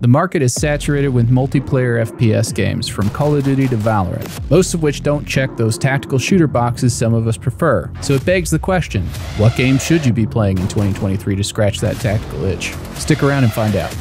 The market is saturated with multiplayer FPS games, from Call of Duty to Valorant, most of which don't check those tactical shooter boxes some of us prefer. So it begs the question, what game should you be playing in 2023 to scratch that tactical itch? Stick around and find out.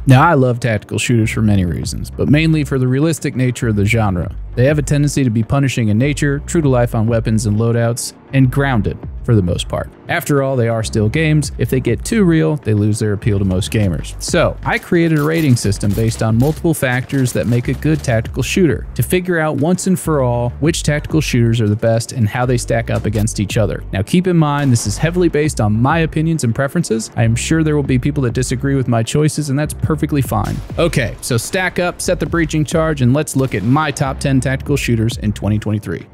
Now, I love tactical shooters for many reasons, but mainly for the realistic nature of the genre. They have a tendency to be punishing in nature, true to life on weapons and loadouts, and grounded for the most part. After all, they are still games. If they get too real, they lose their appeal to most gamers. So, I created a rating system based on multiple factors that make a good tactical shooter, to figure out once and for all which tactical shooters are the best and how they stack up against each other. Now, keep in mind, this is heavily based on my opinions and preferences. I am sure there will be people that disagree with my choices, and that's perfectly fine. Okay, so stack up, set the breaching charge, and let's look at my top 10 tactical shooters in 2023.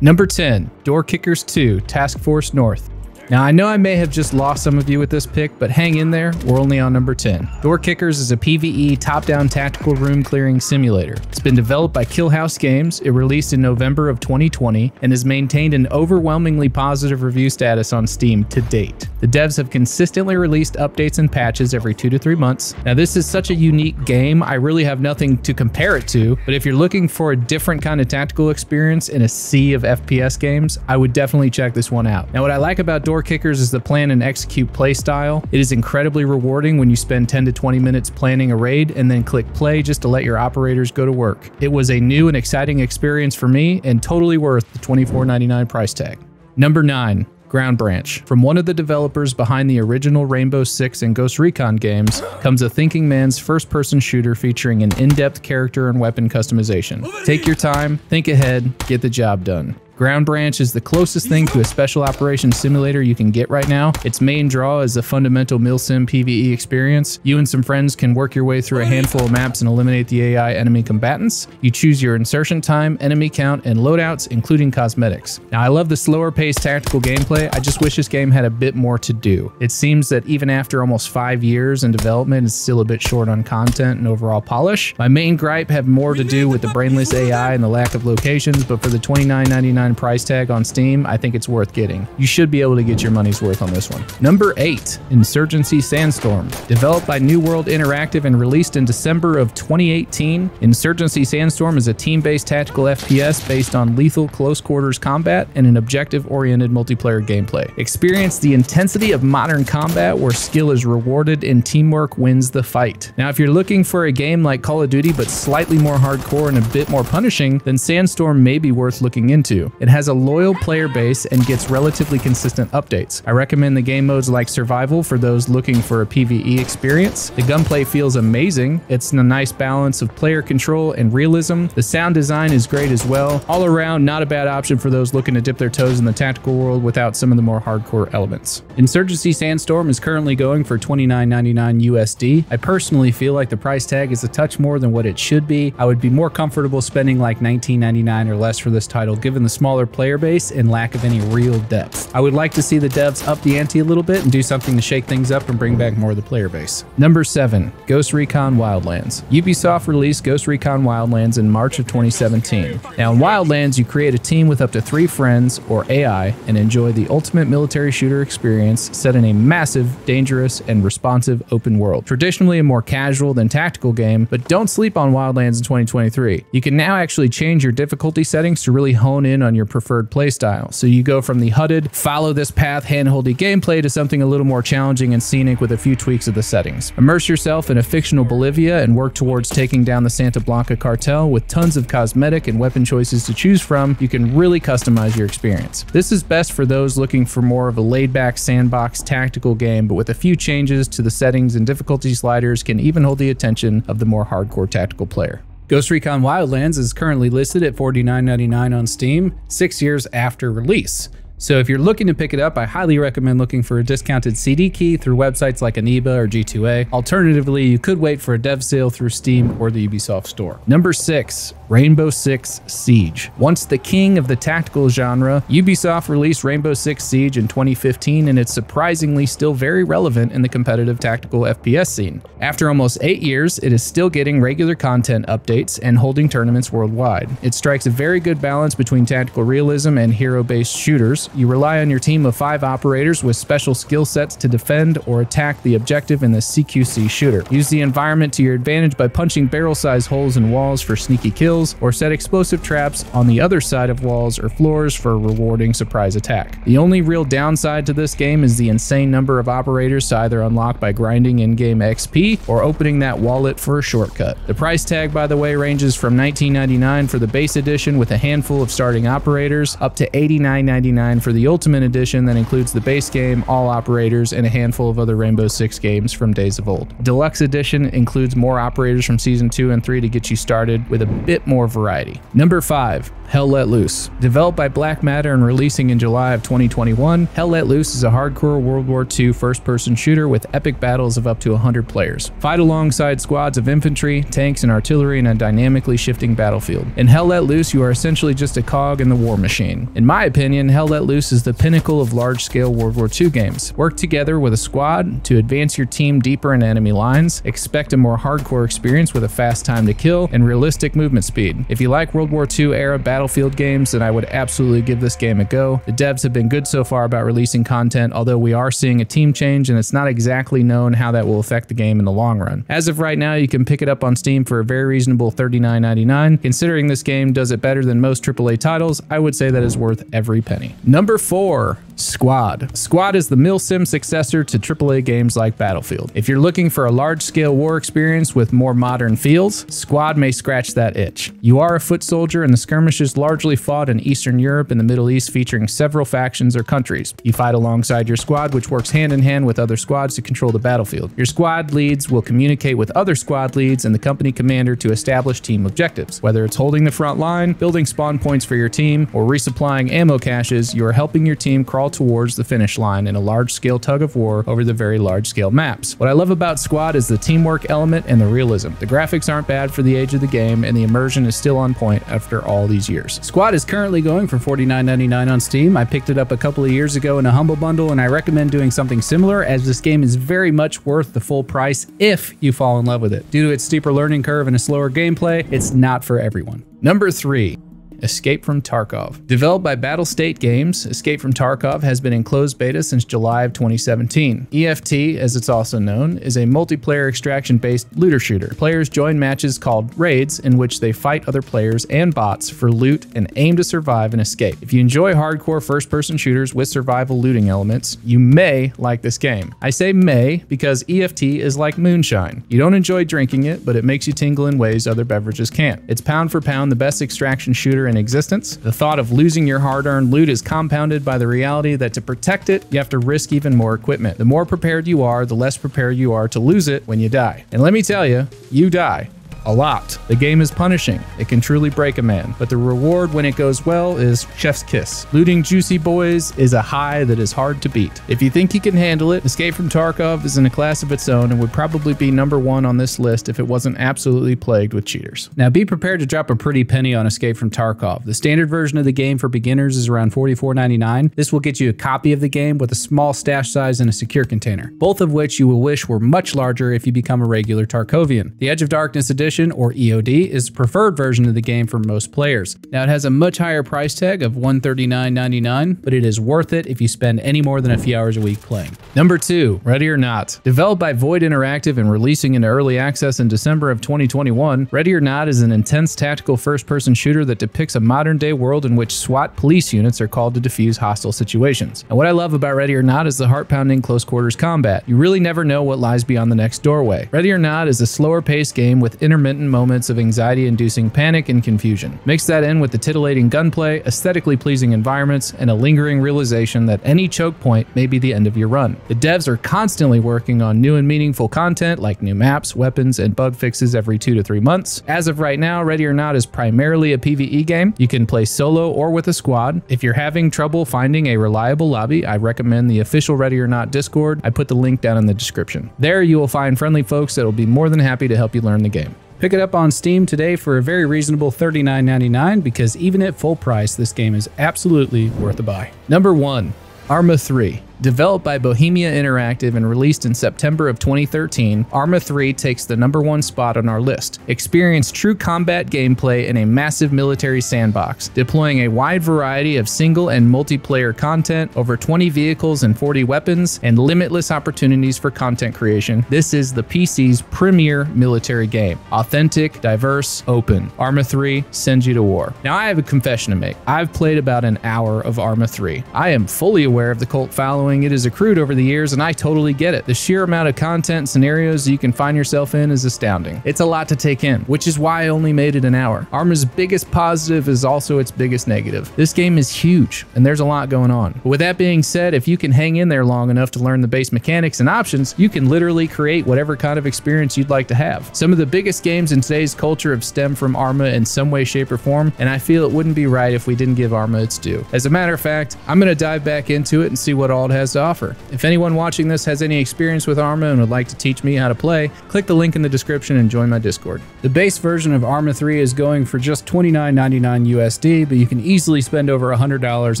Number 10, Door Kickers 2, Task Force North. Now, I know I may have just lost some of you with this pick, but hang in there, we're only on number 10. Door Kickers is a PvE top-down tactical room clearing simulator. It's been developed by Kill House Games. It released in November of 2020 and has maintained an overwhelmingly positive review status on Steam to date. The devs have consistently released updates and patches every 2 to 3 months. Now, this is such a unique game, I really have nothing to compare it to, but if you're looking for a different kind of tactical experience in a sea of FPS games, I would definitely check this one out. Now, what I like about Door Kickers is the plan and execute play style. It is incredibly rewarding when you spend 10 to 20 minutes planning a raid and then click play just to let your operators go to work. It was a new and exciting experience for me and totally worth the $24.99 price tag. Number 9. Ground Branch. From one of the developers behind the original Rainbow Six and Ghost Recon games comes a thinking man's first-person shooter featuring an in-depth character and weapon customization. Take your time, think ahead, get the job done. Ground Branch is the closest thing to a special operations simulator you can get right now. Its main draw is the fundamental milsim PvE experience. You and some friends can work your way through a handful of maps and eliminate the AI enemy combatants. You choose your insertion time, enemy count, and loadouts, including cosmetics. Now, I love the slower paced tactical gameplay. I just wish this game had a bit more to do. It seems that even after almost 5 years in development, it's still a bit short on content and overall polish. My main gripe had more to do with the brainless AI and the lack of locations, but for the $29.99 price tag on Steam, I think it's worth getting. You should be able to get your money's worth on this one. Number 8, Insurgency Sandstorm. Developed by New World Interactive and released in December of 2018, Insurgency Sandstorm is a team-based tactical FPS based on lethal close quarters combat and an objective-oriented multiplayer gameplay. Experience the intensity of modern combat where skill is rewarded and teamwork wins the fight. Now, if you're looking for a game like Call of Duty but slightly more hardcore and a bit more punishing, then Sandstorm may be worth looking into. It has a loyal player base and gets relatively consistent updates. I recommend the game modes like Survival for those looking for a PvE experience. The gunplay feels amazing. It's a nice balance of player control and realism. The sound design is great as well. All around, not a bad option for those looking to dip their toes in the tactical world without some of the more hardcore elements. Insurgency Sandstorm is currently going for $29.99 USD. I personally feel like the price tag is a touch more than what it should be. I would be more comfortable spending like $19.99 or less for this title, given the smaller player base and lack of any real depth. I would like to see the devs up the ante a little bit and do something to shake things up and bring back more of the player base. Number 7, Ghost Recon Wildlands. Ubisoft released Ghost Recon Wildlands in March of 2017. Now, in Wildlands, you create a team with up to 3 friends, or AI, and enjoy the ultimate military shooter experience set in a massive, dangerous, and responsive open world. Traditionally a more casual than tactical game, but don't sleep on Wildlands in 2023. You can now actually change your difficulty settings to really hone in on your preferred playstyle. So you go from the HUDed, follow this path, handholdy gameplay to something a little more challenging and scenic with a few tweaks of the settings. Immerse yourself in a fictional Bolivia and work towards taking down the Santa Blanca cartel with tons of cosmetic and weapon choices to choose from. You can really customize your experience. This is best for those looking for more of a laid-back sandbox tactical game, but with a few changes to the settings and difficulty sliders can even hold the attention of the more hardcore tactical player. Ghost Recon Wildlands is currently listed at $49.99 on Steam, 6 years after release. So if you're looking to pick it up, I highly recommend looking for a discounted CD key through websites like Aniba or G2A. Alternatively, you could wait for a dev sale through Steam or the Ubisoft store. Number 6, Rainbow Six Siege. Once the king of the tactical genre, Ubisoft released Rainbow Six Siege in 2015, and it's surprisingly still very relevant in the competitive tactical FPS scene. After almost 8 years, it is still getting regular content updates and holding tournaments worldwide. It strikes a very good balance between tactical realism and hero-based shooters. you rely on your team of 5 operators with special skill sets to defend or attack the objective in the CQC shooter. Use the environment to your advantage by punching barrel-sized holes in walls for sneaky kills, or set explosive traps on the other side of walls or floors for a rewarding surprise attack. The only real downside to this game is the insane number of operators to either unlock by grinding in-game XP or opening that wallet for a shortcut. The price tag, by the way, ranges from $19.99 for the base edition with a handful of starting operators, up to $89.99 for the Ultimate Edition that includes the base game, all operators, and a handful of other Rainbow Six games from days of old. Deluxe Edition includes more operators from Season 2 and 3 to get you started with a bit more variety. Number 5. Hell Let Loose. Developed by Black Matter and releasing in July of 2021, Hell Let Loose is a hardcore World War II first-person shooter with epic battles of up to 100 players. Fight alongside squads of infantry, tanks, and artillery in a dynamically shifting battlefield. In Hell Let Loose, you are essentially just a cog in the war machine. In my opinion, Hell Let Loose is the pinnacle of large-scale World War II games. Work together with a squad to advance your team deeper into enemy lines, expect a more hardcore experience with a fast time to kill, and realistic movement speed. If you like World War II era Battlefield games, then I would absolutely give this game a go. The devs have been good so far about releasing content, although we are seeing a team change and it's not exactly known how that will affect the game in the long run. As of right now, you can pick it up on Steam for a very reasonable $39.99. Considering this game does it better than most AAA titles, I would say that is worth every penny. Number 4. Squad. Squad is the milsim successor to AAA games like Battlefield. If you're looking for a large-scale war experience with more modern feels, Squad may scratch that itch. You are a foot soldier and the skirmishes largely fought in Eastern Europe and the Middle East, featuring several factions or countries. You fight alongside your squad, which works hand in hand with other squads to control the battlefield. Your squad leads will communicate with other squad leads and the company commander to establish team objectives. Whether it's holding the front line, building spawn points for your team, or resupplying ammo caches, you are helping your team crawl towards the finish line in a large-scale tug of war over the very large-scale maps. What I love about Squad is the teamwork element and the realism. The graphics aren't bad for the age of the game, and the immersion is still on point after all these years. Squad is currently going for $49.99 on Steam. I picked it up a couple of years ago in a Humble Bundle, and I recommend doing something similar, as this game is very much worth the full price if you fall in love with it. Due to its steeper learning curve and a slower gameplay, it's not for everyone. Number 3. Escape from Tarkov. Developed by Battlestate Games, Escape from Tarkov has been in closed beta since July of 2017. EFT, as it's also known, is a multiplayer extraction-based looter shooter. Players join matches called raids in which they fight other players and bots for loot and aim to survive and escape. If you enjoy hardcore first-person shooters with survival looting elements, you may like this game. I say may because EFT is like moonshine. You don't enjoy drinking it, but it makes you tingle in ways other beverages can't. It's pound for pound the best extraction shooter in existence. The thought of losing your hard-earned loot is compounded by the reality that to protect it, you have to risk even more equipment. The more prepared you are, the less prepared you are to lose it when you die. And let me tell you, you die. A lot. The game is punishing. It can truly break a man, but the reward when it goes well is chef's kiss. Looting juicy boys is a high that is hard to beat. If you think you can handle it, Escape from Tarkov is in a class of its own and would probably be number 1 on this list if it wasn't absolutely plagued with cheaters. Now be prepared to drop a pretty penny on Escape from Tarkov. The standard version of the game for beginners is around $44.99. This will get you a copy of the game with a small stash size and a secure container, both of which you will wish were much larger if you become a regular Tarkovian. The Edge of Darkness Edition, or EOD, is the preferred version of the game for most players. Now it has a much higher price tag of $139.99, but it is worth it if you spend any more than a few hours a week playing. Number 2, Ready or Not. Developed by Void Interactive and releasing into early access in December of 2021, Ready or Not is an intense tactical first-person shooter that depicts a modern-day world in which SWAT police units are called to defuse hostile situations. And what I love about Ready or Not is the heart-pounding close-quarters combat. You really never know what lies beyond the next doorway. Ready or Not is a slower-paced game with intermittent moments of anxiety-inducing panic and confusion. Mix that in with the titillating gunplay, aesthetically pleasing environments, and a lingering realization that any choke point may be the end of your run. The devs are constantly working on new and meaningful content like new maps, weapons, and bug fixes every 2 to 3 months. As of right now, Ready or Not is primarily a PvE game. You can play solo or with a squad. If you're having trouble finding a reliable lobby, I recommend the official Ready or Not Discord. I put the link down in the description. There you will find friendly folks that will be more than happy to help you learn the game. Pick it up on Steam today for a very reasonable $39.99 because even at full price, this game is absolutely worth a buy. Number 1. Arma 3. Developed by Bohemia Interactive and released in September of 2013, Arma 3 takes the #1 spot on our list. Experience true combat gameplay in a massive military sandbox, deploying a wide variety of single and multiplayer content, over 20 vehicles and 40 weapons, and limitless opportunities for content creation. This is the PC's premier military game. Authentic, diverse, open. Arma 3 sends you to war. Now I have a confession to make. I've played about an hour of Arma 3. I am fully aware of the cult following it has accrued over the years, and I totally get it. The sheer amount of content and scenarios you can find yourself in is astounding. It's a lot to take in, which is why I only made it an hour. Arma's biggest positive is also its biggest negative. This game is huge, and there's a lot going on. But with that being said, if you can hang in there long enough to learn the base mechanics and options, you can literally create whatever kind of experience you'd like to have. Some of the biggest games in today's culture have stemmed from Arma in some way, shape, or form, and I feel it wouldn't be right if we didn't give Arma its due. As a matter of fact, I'm going to dive back into it and see what all it has to offer. If anyone watching this has any experience with Arma and would like to teach me how to play, click the link in the description and join my Discord. The base version of Arma 3 is going for just $29.99 USD, but you can easily spend over $100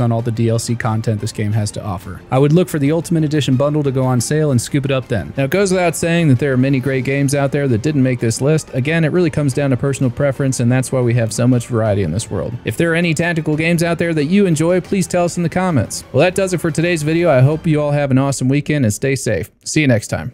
on all the DLC content this game has to offer. I would look for the Ultimate Edition bundle to go on sale and scoop it up then. Now, it goes without saying that there are many great games out there that didn't make this list. Again, it really comes down to personal preference, and that's why we have so much variety in this world. If there are any tactical games out there that you enjoy, please tell us in the comments. Well, that does it for today's video. I hope you all have an awesome weekend and stay safe. See you next time.